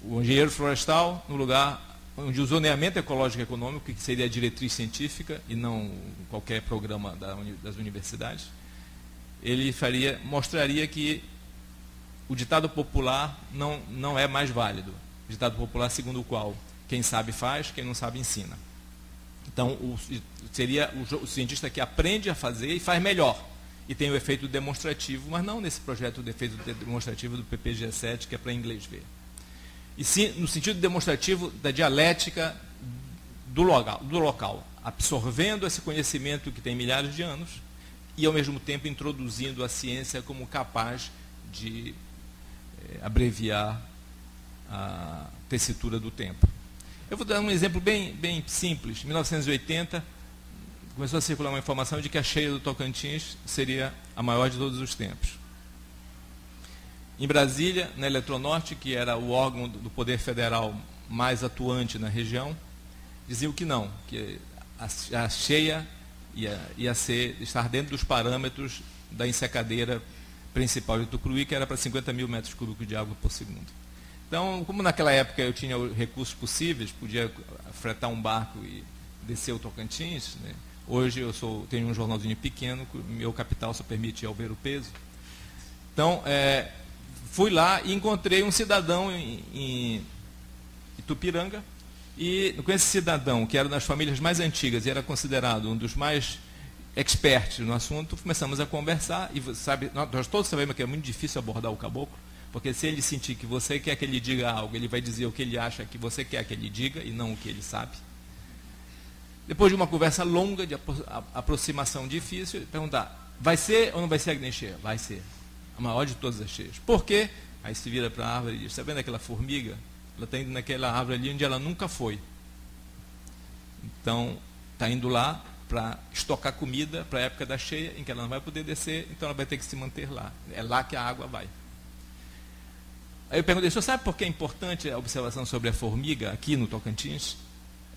o engenheiro florestal no lugar onde o zoneamento ecológico e econômico, que seria a diretriz científica e não qualquer programa das universidades, ele mostraria que o ditado popular não é mais válido. O ditado popular segundo o qual quem sabe faz, quem não sabe ensina. Então, seria o cientista que aprende a fazer e faz melhor. E tem o efeito demonstrativo, mas não nesse projeto do efeito demonstrativo do PPG-7, que é para inglês ver. E sim no sentido demonstrativo da dialética do local, absorvendo esse conhecimento que tem milhares de anos e, ao mesmo tempo, introduzindo a ciência como capaz de abreviar a tessitura do tempo. Eu vou dar um exemplo bem simples. Em 1980, começou a circular uma informação de que a cheia do Tocantins seria a maior de todos os tempos. Em Brasília, na Eletronorte, que era o órgão do Poder Federal mais atuante na região, diziam que não, que a cheia ia estar dentro dos parâmetros da ensecadeira principal de Tucuruí, que era para 50 mil metros cúbicos de água por segundo. Então, como naquela época eu tinha recursos possíveis, podia fretar um barco e descer o Tocantins, né? Hoje eu tenho um jornalzinho pequeno, meu capital só permite ao ver o peso. Então, fui lá e encontrei um cidadão em Itupiranga, e com esse cidadão, que era das famílias mais antigas e era considerado um dos mais experts no assunto, começamos a conversar, e nós todos sabemos que é muito difícil abordar o caboclo, porque se ele sentir que você quer que ele diga algo, ele vai dizer o que ele acha que você quer que ele diga, e não o que ele sabe. Depois de uma conversa longa, de aproximação difícil, perguntar, vai ser ou não vai ser a grande cheia? Vai ser. A maior de todas as cheias. Por quê? Aí se vira para a árvore e diz, está vendo aquela formiga? Ela está indo naquela árvore ali onde ela nunca foi. Então, está indo lá para estocar comida para a época da cheia, em que ela não vai poder descer, então ela vai ter que se manter lá. É lá que a água vai. Aí eu perguntei, o senhor sabe por que é importante a observação sobre a formiga aqui no Tocantins?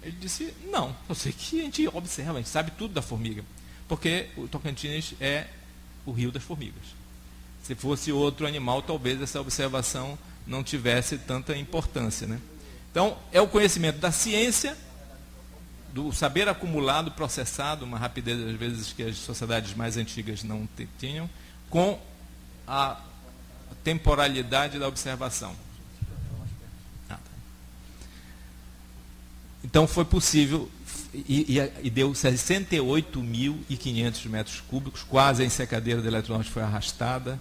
Ele disse, não, eu sei que a gente observa, a gente sabe tudo da formiga, porque o Tocantins é o rio das formigas. Se fosse outro animal, talvez essa observação não tivesse tanta importância, né? Então, é o conhecimento da ciência, do saber acumulado, processado, uma rapidez, às vezes, que as sociedades mais antigas não tinham, com a temporalidade da observação. Então, foi possível, e deu 68.500 metros cúbicos, quase a ensecadeira da Eletronorte foi arrastada,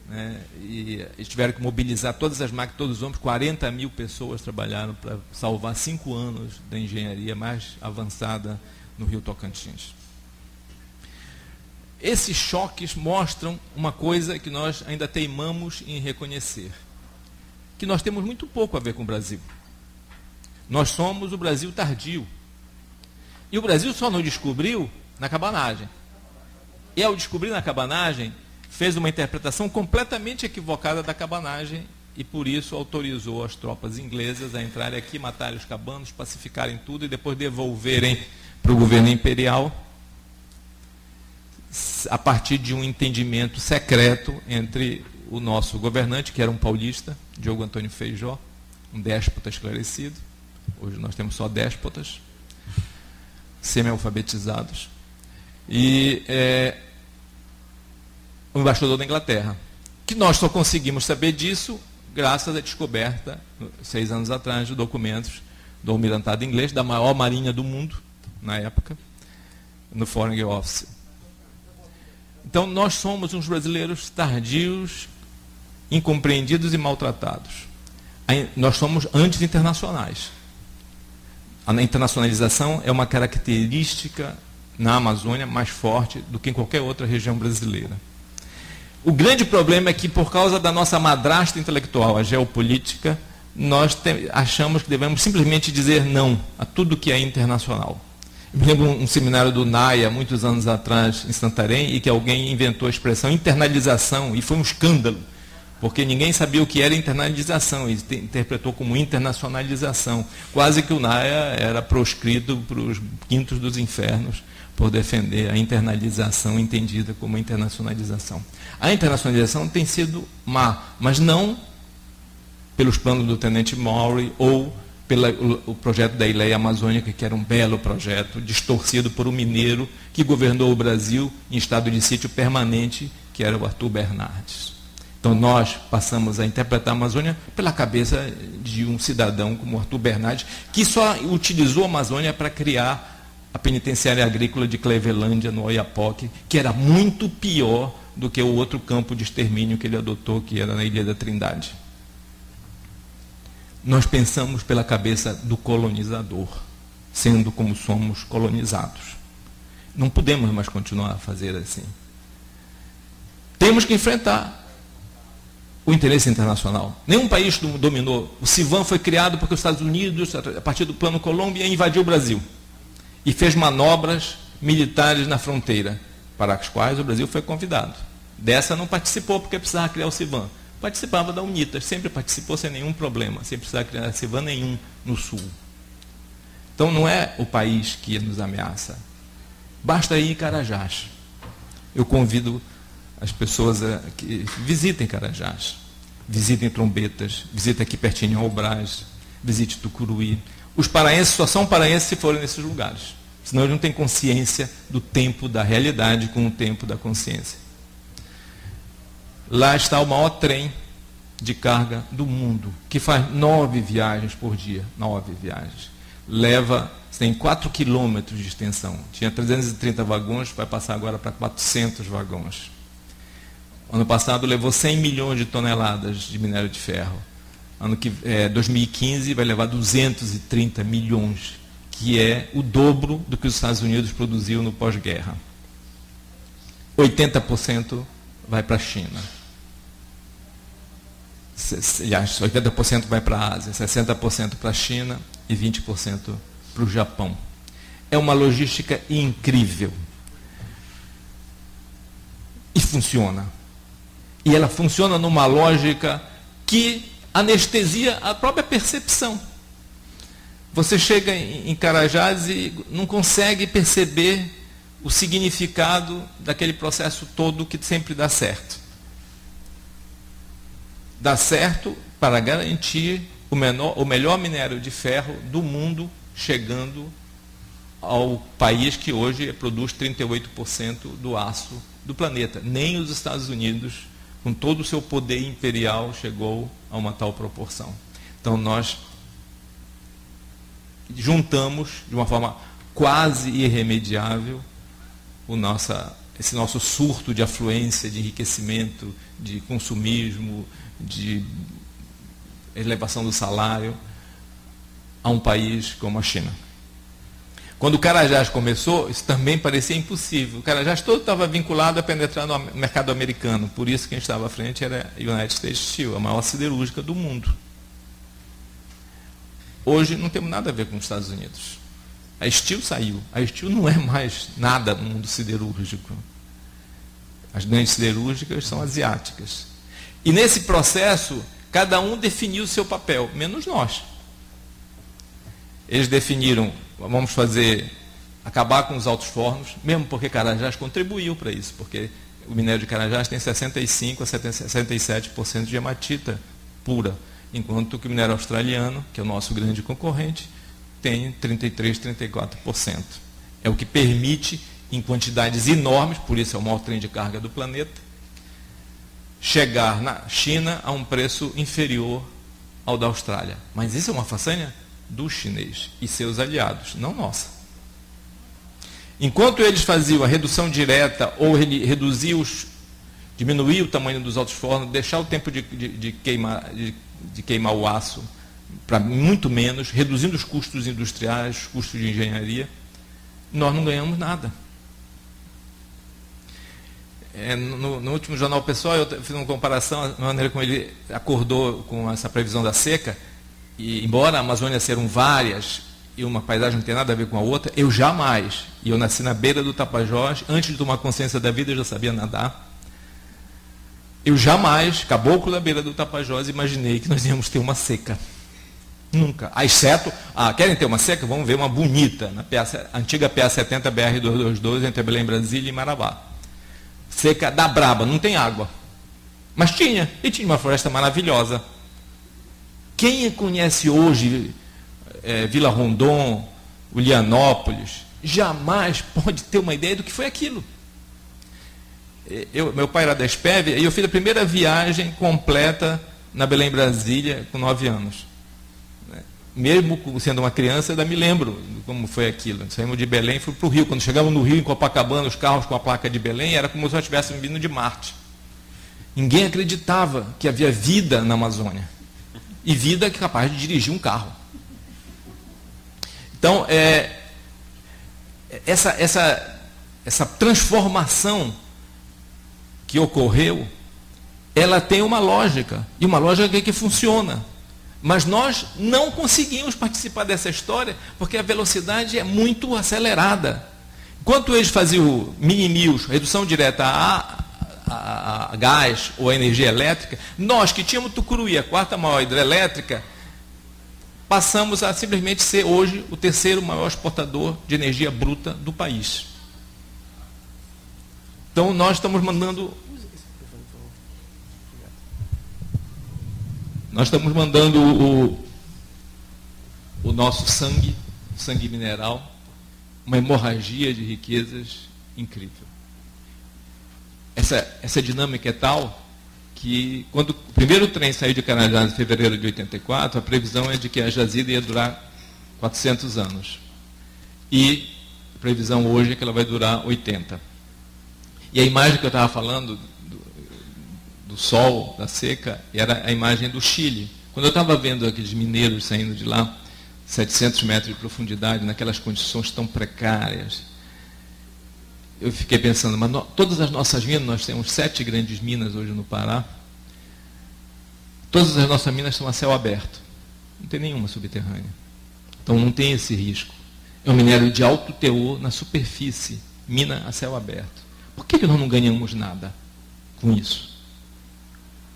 né, e eles tiveram que mobilizar todas as máquinas, todos os homens, 40 mil pessoas trabalharam para salvar 5 anos da engenharia mais avançada no Rio Tocantins. Esses choques mostram uma coisa que nós ainda teimamos em reconhecer, que nós temos muito pouco a ver com o Brasil. Nós somos o Brasil tardio. E o Brasil só não descobriu na cabanagem. E ao descobrir na cabanagem, fez uma interpretação completamente equivocada da cabanagem e por isso autorizou as tropas inglesas a entrarem aqui, matarem os cabanos, pacificarem tudo e depois devolverem para o governo imperial a partir de um entendimento secreto entre o nosso governante, que era um paulista, Diogo Antônio Feijó, um déspota esclarecido. Hoje nós temos só déspotas, semi-alfabetizados, e o embaixador da Inglaterra, que nós só conseguimos saber disso graças à descoberta, 6 anos atrás, de documentos do almirantado inglês, da maior marinha do mundo, na época, no Foreign Office. Então, nós somos uns brasileiros tardios, incompreendidos e maltratados. Nós somos anti-internacionais. A internacionalização é uma característica na Amazônia mais forte do que em qualquer outra região brasileira. O grande problema é que, por causa da nossa madrasta intelectual, a geopolítica, nós achamos que devemos simplesmente dizer não a tudo que é internacional. Eu me lembro um seminário do NAIA, muitos anos atrás, em Santarém, e que alguém inventou a expressão internalização, e foi um escândalo, porque ninguém sabia o que era internalização, e interpretou como internacionalização. Quase que o NAIA era proscrito para os quintos dos infernos, por defender a internalização entendida como internacionalização. A internacionalização tem sido má, mas não pelos planos do Tenente Maury ou pelo projeto da Ileia Amazônica, que era um belo projeto, distorcido por um mineiro que governou o Brasil em estado de sítio permanente, que era o Arthur Bernardes. Então nós passamos a interpretar a Amazônia pela cabeça de um cidadão como Arthur Bernardes, que só utilizou a Amazônia para criar a penitenciária agrícola de Clevelândia, no Oiapoque, que era muito pior do que o outro campo de extermínio que ele adotou, que era na Ilha da Trindade. Nós pensamos pela cabeça do colonizador, sendo como somos colonizados. Não podemos mais continuar a fazer assim. Temos que enfrentar o interesse internacional. Nenhum país dominou. O CIVAM foi criado porque os Estados Unidos, a partir do Plano Colômbia, invadiu o Brasil e fez manobras militares na fronteira, para as quais o Brasil foi convidado. Dessa não participou porque precisava criar o CIVAM. Participava da UNITA, sempre participou sem nenhum problema, sem precisar criar CIVAM nenhum no Sul. Então não é o país que nos ameaça. Basta ir em Carajás. Eu convido as pessoas que visitem Carajás, visitem Trombetas, visitem aqui pertinho em Albrás, visite Tucuruí. Os paraenses só são paraenses se forem nesses lugares. Senão eles não têm consciência do tempo da realidade com o tempo da consciência. Lá está o maior trem de carga do mundo, que faz 9 viagens por dia. 9 viagens. Tem 4 quilômetros de extensão. Tinha 330 vagões, vai passar agora para 400 vagões. Ano passado levou 100 milhões de toneladas de minério de ferro. 2015 vai levar 230 milhões, que é o dobro do que os Estados Unidos produziu no pós-guerra. 80% vai para a China. 80% vai para a Ásia, 60% para a China e 20% para o Japão. É uma logística incrível. E funciona. E ela funciona numa lógica que anestesia a própria percepção. Você chega em Carajás e não consegue perceber o significado daquele processo todo que sempre dá certo. Dá certo para garantir o melhor minério de ferro do mundo, chegando ao país que hoje produz 38% do aço do planeta. Nem os Estados Unidos, com todo o seu poder imperial, chegou a uma tal proporção. Então nós juntamos de uma forma quase irremediável esse nosso surto de afluência, de enriquecimento, de consumismo, de elevação do salário, a um país como a China. Quando o Carajás começou, isso também parecia impossível. O Carajás todo estava vinculado a penetrar no mercado americano. Por isso quem estava à frente era a United States Steel, a maior siderúrgica do mundo. Hoje não temos nada a ver com os Estados Unidos. A Steel saiu. A Steel não é mais nada no mundo siderúrgico. As grandes siderúrgicas são asiáticas. E nesse processo, cada um definiu o seu papel, menos nós. Eles definiram, vamos acabar com os altos fornos, mesmo porque Carajás contribuiu para isso, porque o minério de Carajás tem 65% a 67% de hematita pura, enquanto que o minério australiano, que é o nosso grande concorrente, tem 33%, 34%. É o que permite, em quantidades enormes, por isso é o maior trem de carga do planeta, chegar na China a um preço inferior ao da Austrália. Mas isso é uma façanha do chinês e seus aliados, não nossa. Enquanto eles faziam a redução direta ou diminuir o tamanho dos altos fornos, deixar o tempo de queimar o aço para muito menos, reduzindo os custos industriais, os custos de engenharia, nós não ganhamos nada. No último Jornal Pessoal, eu fiz uma comparação da maneira como ele acordou com essa previsão da seca, e embora a Amazônia sejam várias e uma paisagem não tem nada a ver com a outra, eu jamais, e eu nasci na beira do Tapajós, antes de tomar consciência da vida eu já sabia nadar, eu jamais, caboclo da beira do Tapajós, imaginei que nós íamos ter uma seca. Nunca. Exceto, querem ter uma seca? Vamos ver uma bonita, na antiga PA-70 BR-222, entre Belém, Brasília e Marabá. Seca da braba, não tem água. Mas tinha, e tinha uma floresta maravilhosa. Quem conhece hoje Vila Rondon, Ulianópolis, jamais pode ter uma ideia do que foi aquilo. Meu pai era da SPEV e eu fiz a primeira viagem completa na Belém Brasília com 9 anos. Mesmo sendo uma criança, eu ainda me lembro como foi aquilo. Saímos de Belém e fui para o Rio. Quando chegamos no Rio, em Copacabana, os carros com a placa de Belém, era como se nós estivéssemos vindo de Marte. Ninguém acreditava que havia vida na Amazônia. E vida que é capaz de dirigir um carro. Então, essa transformação que ocorreu, ela tem uma lógica, e uma lógica que funciona. Mas nós não conseguimos participar dessa história, porque a velocidade é muito acelerada. Enquanto eles faziam mini-mios, redução direta a gás ou a energia elétrica, nós que tínhamos Tucuruí, a quarta maior hidrelétrica, passamos a simplesmente ser hoje o terceiro maior exportador de energia bruta do país. Então nós estamos mandando o nosso sangue mineral, uma hemorragia de riquezas incrível. Essa dinâmica é tal que, quando o primeiro trem saiu de Carajás em fevereiro de 84, a previsão é de que a jazida ia durar 400 anos. E a previsão hoje é que ela vai durar 80. E a imagem que eu estava falando do sol, da seca, era a imagem do Chile. Quando eu estava vendo aqueles mineiros saindo de lá, 700 metros de profundidade, naquelas condições tão precárias, eu fiquei pensando, mas todas as nossas minas, nós temos 7 grandes minas hoje no Pará, todas as nossas minas são a céu aberto, não tem nenhuma subterrânea. Então não tem esse risco. É um minério de alto teor na superfície, mina a céu aberto. Por que nós não ganhamos nada com isso?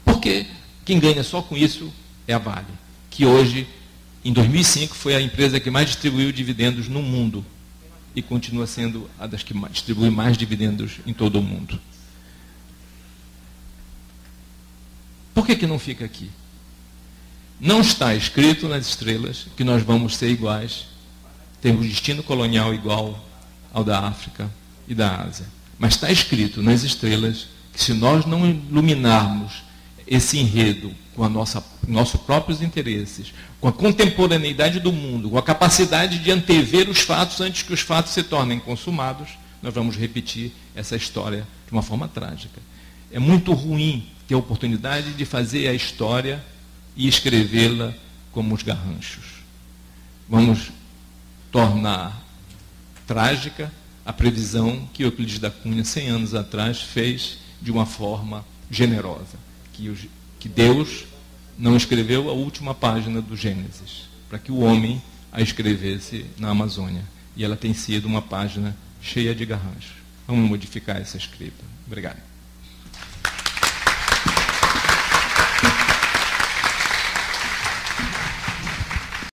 Porque quem ganha só com isso é a Vale, que hoje, em 2005, foi a empresa que mais distribuiu dividendos no mundo e continua sendo a das que distribui mais dividendos em todo o mundo. Por que não fica aqui? Não está escrito nas estrelas que nós vamos ser iguais, temos destino colonial igual ao da África e da Ásia. Mas está escrito nas estrelas que, se nós não iluminarmos esse enredo com nossos próprios interesses, com a contemporaneidade do mundo, com a capacidade de antever os fatos antes que os fatos se tornem consumados, nós vamos repetir essa história de uma forma trágica. É muito ruim ter a oportunidade de fazer a história e escrevê-la como os garranchos. Vamos tornar trágica a previsão que Euclides da Cunha, 100 anos atrás, fez de uma forma generosa. Que Deus não escreveu a última página do Gênesis, para que o homem a escrevesse na Amazônia. E ela tem sido uma página cheia de garranchos. Vamos modificar essa escrita. Obrigado.